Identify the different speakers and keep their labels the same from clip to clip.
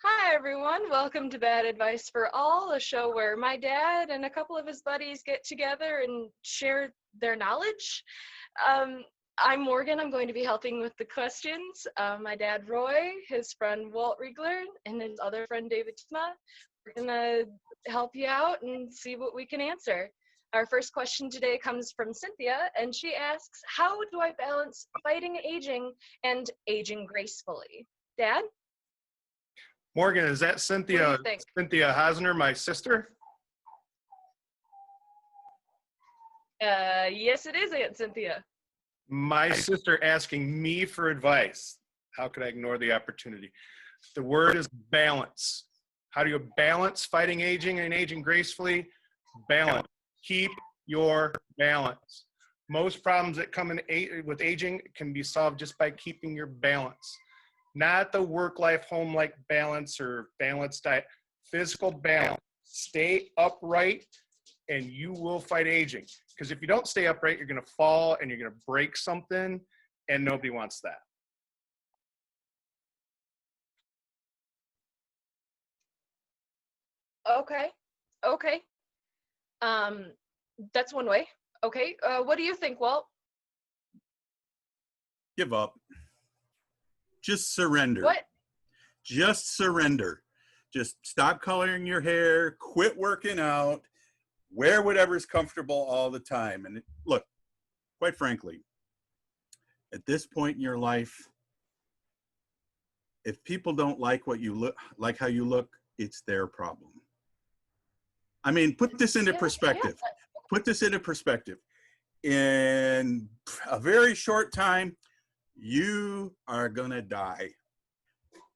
Speaker 1: Hi, everyone. Welcome to Bad Advice for All, a show where my dad and a couple of his buddies get together and share their knowledge. Um, I'm Morgan. I'm going to be helping with the questions. My dad, Roy, his friend, Walt Riegler, and his other friend, David Tisma. We're going to help you out and see what we can answer. Our first question today comes from Cynthia, and she asks, how do I balance fighting aging and aging gracefully? Dad?
Speaker 2: Morgan, is that
Speaker 1: What do
Speaker 2: Cynthia
Speaker 1: you think?
Speaker 2: Hosner, my sister?
Speaker 1: Yes, it is, Aunt Cynthia.
Speaker 2: My sister asking me for advice. How could I ignore the opportunity? The word is balance. How do you balance fighting aging and aging gracefully? Balance. Keep your balance. Most problems that come in with aging can be solved just by keeping your balance. Not the work-life, home-life balance or balanced diet. Physical balance. Stay upright and you will fight aging. Because if you don't stay upright, you're going to fall and you're going to break something, and nobody wants that.
Speaker 1: Okay. That's one way. Okay. What do you think, Walt?
Speaker 3: Give up. Just surrender.
Speaker 1: What?
Speaker 3: Just surrender. Just stop coloring your hair, quit working out, wear whatever's comfortable all the time. And look, quite frankly, at this point in your life, if people don't like what you look, like how you look, it's their problem. I mean, put this into perspective. Put this into perspective. In a very short time, you are gonna die.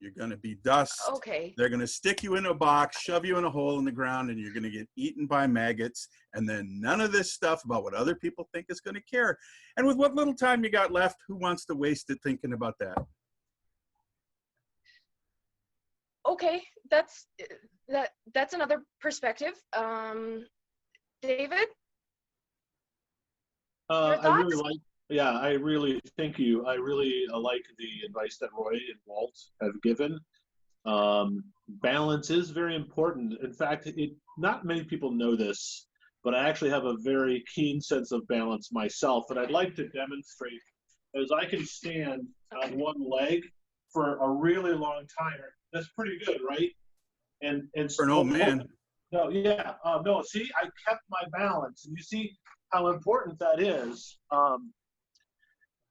Speaker 3: You're gonna be dust.
Speaker 1: Okay.
Speaker 3: They're gonna stick you in a box, shove you in a hole in the ground, and you're gonna get eaten by maggots. And then none of this stuff about what other people think is gonna care. And with what little time you got left, who wants to waste it thinking about that?
Speaker 1: Okay. That's another perspective. David, your
Speaker 4: I really
Speaker 1: thoughts?
Speaker 4: I really thank you. I really like the advice that Roy and Walt have given. Balance is very important. In fact, not many people know this, but I actually have a very keen sense of balance myself, and I'd like to demonstrate as I can stand on one leg for a really long time. That's pretty good, right? And
Speaker 3: For an old man.
Speaker 4: No, yeah, no. See, I kept my balance, and you see how important that is.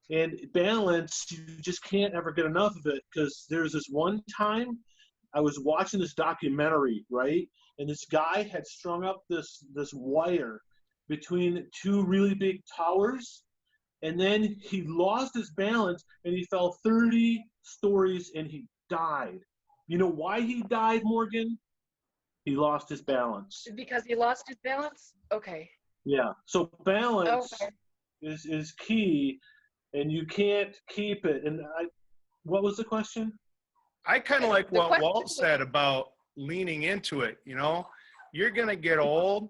Speaker 4: And balance, you just can't ever get enough of it, because there's this one time I was watching this documentary, right? And this guy had strung up this wire between two really big towers, and then he lost his balance and he fell 30 stories and he died. You know why he died, Morgan? He lost his balance.
Speaker 1: Because he lost his balance? Okay.
Speaker 4: Yeah. So balance
Speaker 1: Okay.
Speaker 4: is key, and you can't keep it. And what was the question?
Speaker 2: I kind of like
Speaker 1: The
Speaker 2: what
Speaker 1: question
Speaker 2: Walt
Speaker 1: was-
Speaker 2: said about leaning into it. You know, you're going to get old.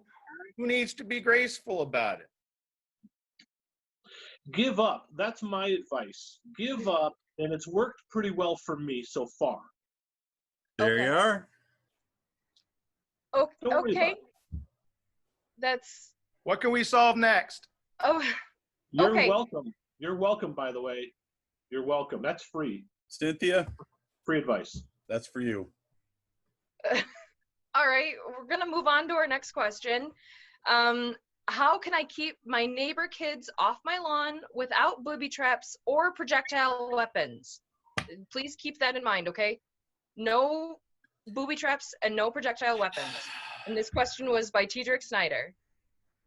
Speaker 2: Who needs to be graceful about it?
Speaker 4: Give up. That's my advice. Give up, and it's worked pretty well for me so far.
Speaker 3: There
Speaker 1: Okay.
Speaker 3: you are.
Speaker 4: Don't worry
Speaker 1: Okay.
Speaker 4: about it.
Speaker 1: That's
Speaker 2: What can we solve next?
Speaker 1: oh.
Speaker 4: You're
Speaker 1: Okay.
Speaker 4: welcome. You're welcome, by the way. You're welcome. That's free.
Speaker 3: Cynthia,
Speaker 4: Free advice.
Speaker 3: that's for you.
Speaker 1: All right, we're gonna move on to our next question. How can I keep my neighbor kids off my lawn without booby traps or projectile weapons? Please keep that in mind, okay? No booby traps and no projectile weapons. And this question was by Tedrick Snyder.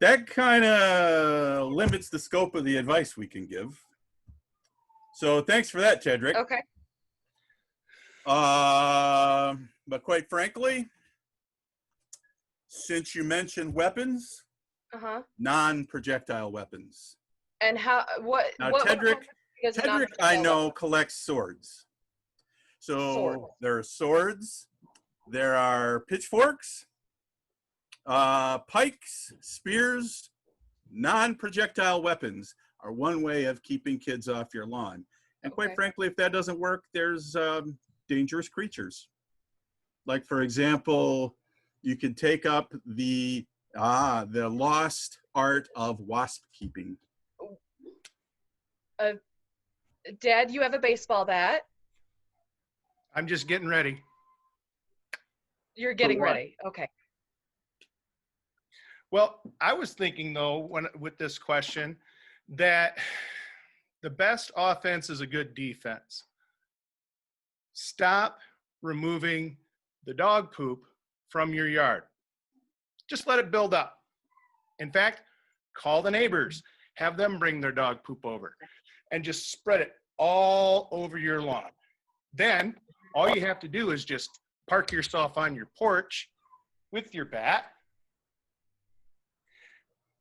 Speaker 3: That kind of limits the scope of the advice we can give. So thanks for that, Tedrick.
Speaker 1: Okay.
Speaker 3: But quite frankly, since you mentioned weapons,
Speaker 1: Uh-huh.
Speaker 3: non-projectile weapons.
Speaker 1: And what
Speaker 3: Now,
Speaker 1: what
Speaker 3: Tedrick,
Speaker 1: is a
Speaker 3: I
Speaker 1: non-projectile
Speaker 3: know,
Speaker 1: weapon?
Speaker 3: collects swords. So
Speaker 1: Sword.
Speaker 3: there are swords, there are pitchforks, pikes, spears. Non-projectile weapons are one way of keeping kids off your lawn. And quite
Speaker 1: Okay.
Speaker 3: frankly, if that doesn't work, there's dangerous creatures. Like, for example, you could take up the lost art of wasp keeping.
Speaker 1: Dad, you have a baseball bat.
Speaker 2: I'm just getting ready.
Speaker 1: You're getting
Speaker 4: what?
Speaker 1: ready. Okay.
Speaker 2: Well, I was thinking though, with this question, that the best offense is a good defense. Stop removing the dog poop from your yard. Just let it build up. In fact, call the neighbors, have them bring their dog poop over, and just spread it all over your lawn. Then all you have to do is just park yourself on your porch with your bat.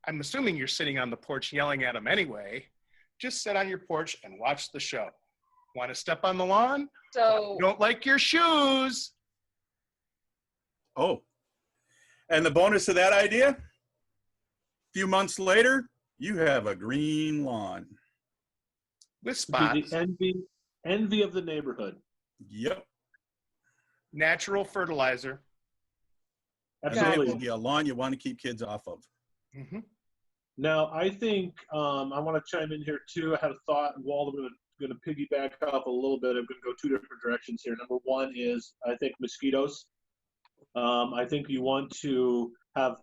Speaker 2: I'm assuming you're sitting on the porch yelling at them anyway. Just sit on your porch and watch the show. Want to step on the lawn?
Speaker 1: So
Speaker 2: Don't like your shoes?
Speaker 3: Oh, and the bonus of that idea, a few months later, you have a green lawn.
Speaker 2: With
Speaker 4: Be
Speaker 2: spots,
Speaker 4: the envy of the neighborhood.
Speaker 3: Yep.
Speaker 2: natural fertilizer.
Speaker 3: And then it
Speaker 4: Absolutely.
Speaker 3: will be a lawn you want to keep kids off of.
Speaker 2: Mm-hmm.
Speaker 4: Now, I think I want to chime in here too. I had a thought, and Walt, I'm going to piggyback up a little bit. I'm going to go two different directions here. Number one is I think mosquitoes. I think you want to have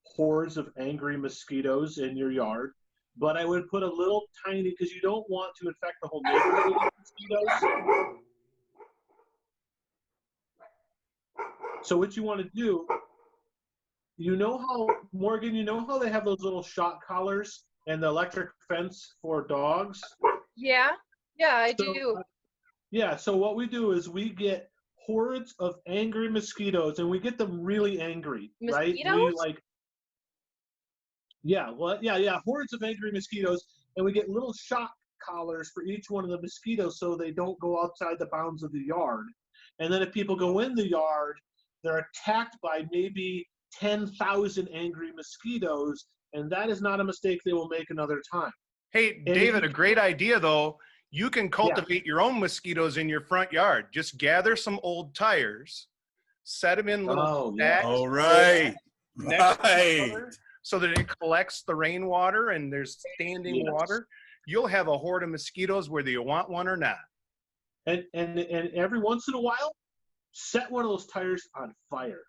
Speaker 4: hordes of angry mosquitoes in your yard, but I would put a little tiny, because you don't want to infect the whole neighborhood with mosquitoes. So what you want to do, you know how, Morgan, you know how they have those little shot collars and the electric fence for dogs?
Speaker 1: yeah, I
Speaker 4: So,
Speaker 1: do.
Speaker 4: Yeah, so what we do is we get hordes of angry mosquitoes, and we get them really angry, right? We
Speaker 1: Mosquitoes?
Speaker 4: like, yeah, hordes of angry mosquitoes, and we get little shock collars for each one of the mosquitoes so they don't go outside the bounds of the yard. And then if people go in the yard, they're attacked by maybe 10,000 angry mosquitoes, and that is not a mistake they will make another time.
Speaker 2: Hey,
Speaker 4: And
Speaker 2: David, a great idea though. You can cultivate your own mosquitoes in your front yard. Just gather some old tires, set them in little stacks
Speaker 3: All right.
Speaker 2: next to each
Speaker 3: Right.
Speaker 2: other so that it collects the rainwater and there's standing
Speaker 4: Yes.
Speaker 2: water. You'll have a horde of mosquitoes whether you want one or not.
Speaker 4: And every once in a while, set one of those tires on fire.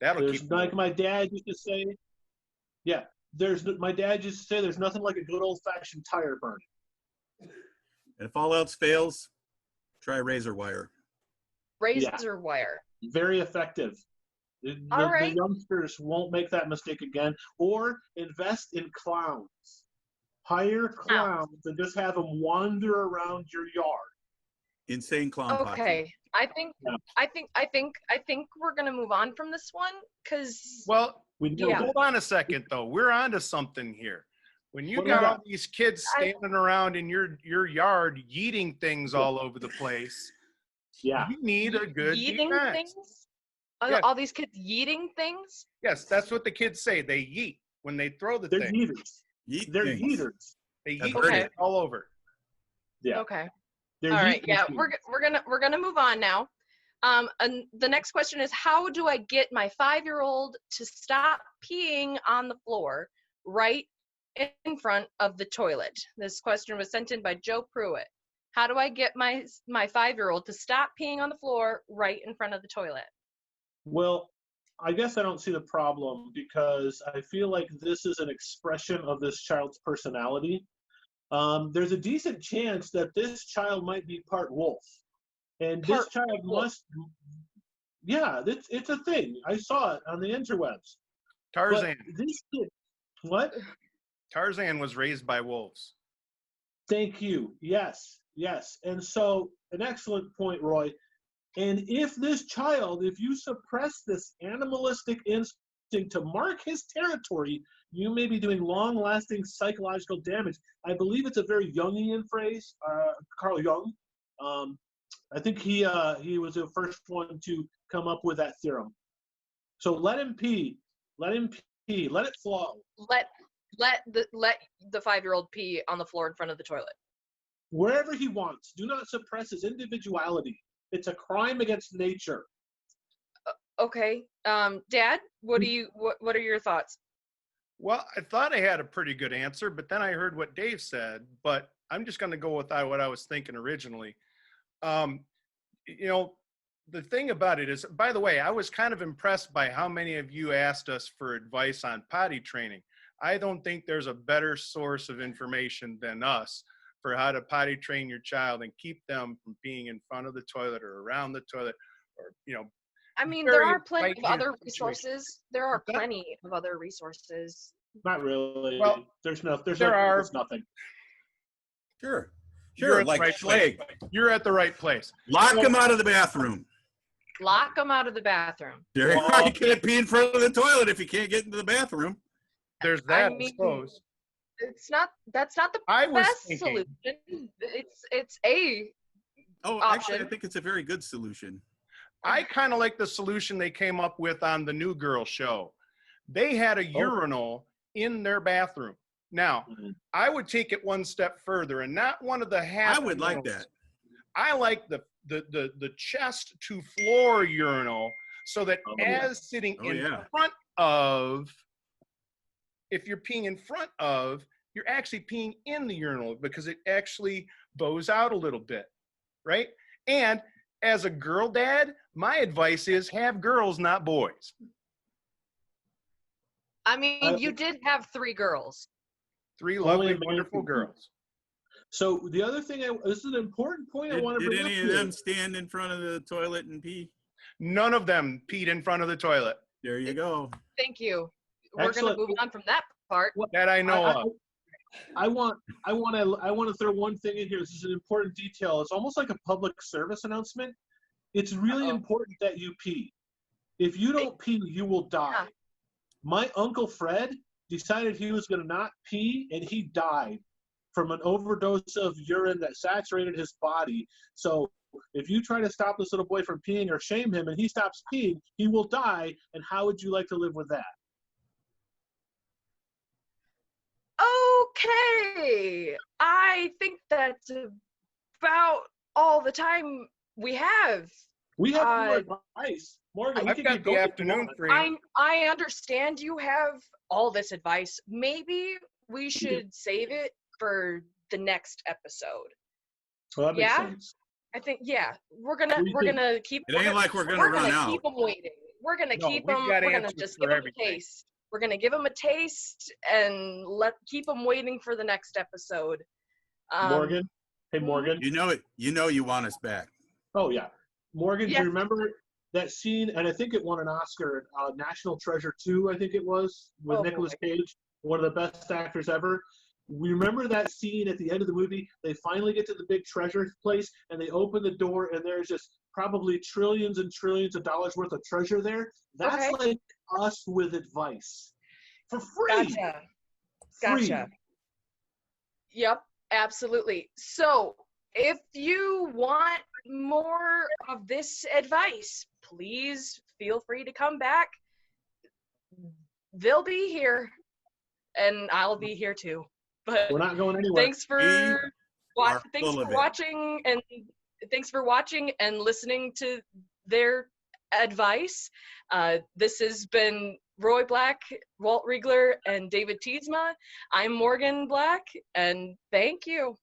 Speaker 2: That'll
Speaker 4: There's
Speaker 2: keep
Speaker 4: like my dad used to say, my dad used to say, there's nothing like a good old-fashioned tire burn.
Speaker 3: And if all else fails, try razor wire.
Speaker 1: Razor wire.
Speaker 4: Very effective. The
Speaker 1: right.
Speaker 4: youngsters won't make that mistake again. Or invest in clowns. Hire clowns and just have them wander around your yard.
Speaker 3: Insane clown posse.
Speaker 1: Okay. I think we're gonna move on from this one because
Speaker 2: Well,
Speaker 4: We know
Speaker 1: Yeah.
Speaker 4: that.
Speaker 2: hold on a second though. We're on to something here. When you
Speaker 4: What do
Speaker 2: got
Speaker 4: you
Speaker 2: all
Speaker 4: got?
Speaker 2: these kids standing around in your yard yeeting things all over the place,
Speaker 4: Yeah.
Speaker 2: you need a good
Speaker 1: yeeting
Speaker 2: defense.
Speaker 1: things.
Speaker 2: Yes.
Speaker 1: All these kids yeeting things.
Speaker 2: Yes, that's what the kids say. They yeet when they throw the
Speaker 4: They're
Speaker 2: thing.
Speaker 4: heaters.
Speaker 3: Yeet
Speaker 4: They're
Speaker 3: things.
Speaker 4: heaters.
Speaker 2: They
Speaker 3: I've
Speaker 2: yeet
Speaker 3: heard
Speaker 2: things
Speaker 1: it.
Speaker 2: all over.
Speaker 4: Yeah.
Speaker 1: Okay.
Speaker 4: They're
Speaker 1: All right.
Speaker 4: heat
Speaker 1: Yeah.
Speaker 4: machines.
Speaker 1: We're gonna move on now. And the next question is, how do I get my 5-year-old to stop peeing on the floor right in front of the toilet? This question was sent in by Joe Pruitt. How do I get my 5-year-old to stop peeing on the floor right in front of the toilet?
Speaker 4: Well, I guess I don't see the problem because I feel like this is an expression of this child's personality. There's a decent chance that this child might be part wolf. And this
Speaker 1: Part
Speaker 4: child
Speaker 1: wolf.
Speaker 4: it's a thing. I saw it on the interwebs. But
Speaker 2: Tarzan.
Speaker 4: this kid, what?
Speaker 2: Tarzan was raised by wolves.
Speaker 4: Thank you. Yes. And so, an excellent point, Roy. And if you suppress this animalistic instinct to mark his territory, you may be doing long-lasting psychological damage. I believe it's a very Jungian phrase, Carl Jung. I think he was the first one to come up with that theorem. So let him pee, let it flow.
Speaker 1: Let the 5-year-old pee on the floor in front of the toilet.
Speaker 4: Wherever he wants. Do not suppress his individuality. It's a crime against nature.
Speaker 1: Okay. Dad, what are your thoughts?
Speaker 2: Well, I thought I had a pretty good answer, but then I heard what Dave said, but I'm just going to go with what I was thinking originally. Um, you know, the thing about it is, by the way, I was kind of impressed by how many of you asked us for advice on potty training. I don't think there's a better source of information than us for how to potty train your child and keep them from being in front of the toilet or around the toilet, or,
Speaker 1: I mean, there
Speaker 2: very
Speaker 1: are plenty of
Speaker 2: right-hand
Speaker 1: other
Speaker 2: situation.
Speaker 1: resources. There are
Speaker 2: What's that?
Speaker 1: plenty of other resources.
Speaker 4: Not really.
Speaker 2: Well,
Speaker 4: There's nothing.
Speaker 3: Sure.
Speaker 2: You're
Speaker 3: Sure,
Speaker 2: at the
Speaker 3: like
Speaker 2: right
Speaker 3: Schleg.
Speaker 2: You're at the right place.
Speaker 3: Lock them out of the bathroom.
Speaker 1: Lock them out of the bathroom.
Speaker 3: There you
Speaker 4: Well-
Speaker 3: are. You can't pee in front of the toilet if you can't get into the bathroom.
Speaker 2: There's that, I
Speaker 1: mean,
Speaker 2: suppose.
Speaker 1: That's not the
Speaker 2: I was
Speaker 1: best
Speaker 2: thinking,
Speaker 1: solution. It's a
Speaker 3: Oh, actually, I
Speaker 1: Option.
Speaker 3: think it's a very good solution.
Speaker 2: I kind of like the solution they came up with on the New Girl show. They had a urinal in their bathroom. Now,
Speaker 4: Mhm.
Speaker 2: I would take it one step further, and not one of the half.
Speaker 3: I would like
Speaker 2: urinals.
Speaker 3: that.
Speaker 2: I like the chest to floor urinal, so that
Speaker 4: Oh, yeah.
Speaker 2: as sitting
Speaker 3: Oh,
Speaker 2: in
Speaker 3: yeah.
Speaker 2: front of, if you're peeing in front of, you're actually peeing in the urinal because it actually bows out a little bit, right? And as a girl dad, my advice is have girls, not boys.
Speaker 1: I mean, you did have 3 girls.
Speaker 2: 3
Speaker 4: Only
Speaker 2: lovely,
Speaker 4: a man
Speaker 2: wonderful
Speaker 4: can-
Speaker 2: girls.
Speaker 4: So the other thing, this is an important point I want to
Speaker 3: Did
Speaker 4: bring up
Speaker 3: any of
Speaker 4: here.
Speaker 3: them stand in front of the toilet and pee?
Speaker 2: None of them peed in front of the toilet
Speaker 3: There you go.
Speaker 1: Thank you. We're
Speaker 4: Excellent.
Speaker 1: gonna move on from that part.
Speaker 2: that I know of.
Speaker 4: I want to throw one thing in here. This is an important detail. It's almost like a public service announcement. It's really
Speaker 1: Uh-oh.
Speaker 4: important that you pee. If you don't pee, you will die.
Speaker 1: Yeah.
Speaker 4: My Uncle Fred decided he was going to not pee, and he died from an overdose of urine that saturated his body. So if you try to stop this little boy from peeing or shame him and he stops peeing, he will die. And how would you like to live with that?
Speaker 1: Okay. I think that's about all the time we have.
Speaker 4: We have more advice. Morgan, we
Speaker 2: I've
Speaker 4: can
Speaker 2: got
Speaker 4: keep
Speaker 2: the
Speaker 4: going if you
Speaker 2: afternoon
Speaker 4: want.
Speaker 2: free.
Speaker 1: I understand you have all this advice. Maybe we should save it for the next episode.
Speaker 4: Well, that makes
Speaker 1: Yeah?
Speaker 4: sense.
Speaker 1: I think we're
Speaker 4: What do you think?
Speaker 1: gonna keep.
Speaker 3: It ain't like we're gonna run out.
Speaker 1: keep them waiting. We're gonna
Speaker 2: No,
Speaker 1: keep
Speaker 2: we've
Speaker 1: them.
Speaker 2: got
Speaker 1: We're gonna
Speaker 2: answers
Speaker 1: just
Speaker 2: for
Speaker 1: give them a
Speaker 2: everything.
Speaker 1: taste. We're gonna give them a taste and keep them waiting for the next episode.
Speaker 4: Morgan? Hey, Morgan.
Speaker 3: You know it. You know you want us back.
Speaker 4: Oh, yeah. Morgan, do
Speaker 1: Yes.
Speaker 4: you remember that scene? And I think it won an Oscar, National Treasure 2, I think it was, with
Speaker 1: Oh,
Speaker 4: Nicolas
Speaker 1: boy.
Speaker 4: Cage, one of the best actors ever. We remember that scene at the end of the movie. They finally get to the big treasure place, and they open the door, and there's just probably trillions and trillions of dollars worth of treasure there. That's
Speaker 1: Okay.
Speaker 4: like us with advice. For free.
Speaker 1: Gotcha.
Speaker 4: Free.
Speaker 1: Gotcha. Yep, absolutely. So, if you want more of this advice, please feel free to come back. They'll be here, and I'll be here too. But
Speaker 4: We're not going anywhere.
Speaker 1: thanks for
Speaker 3: are
Speaker 1: thanks
Speaker 3: full
Speaker 1: for
Speaker 3: of it.
Speaker 1: watching and listening to their advice. This has been Roy Black, Walt Riegler, and David Tiesma. I'm Morgan Black, and thank you.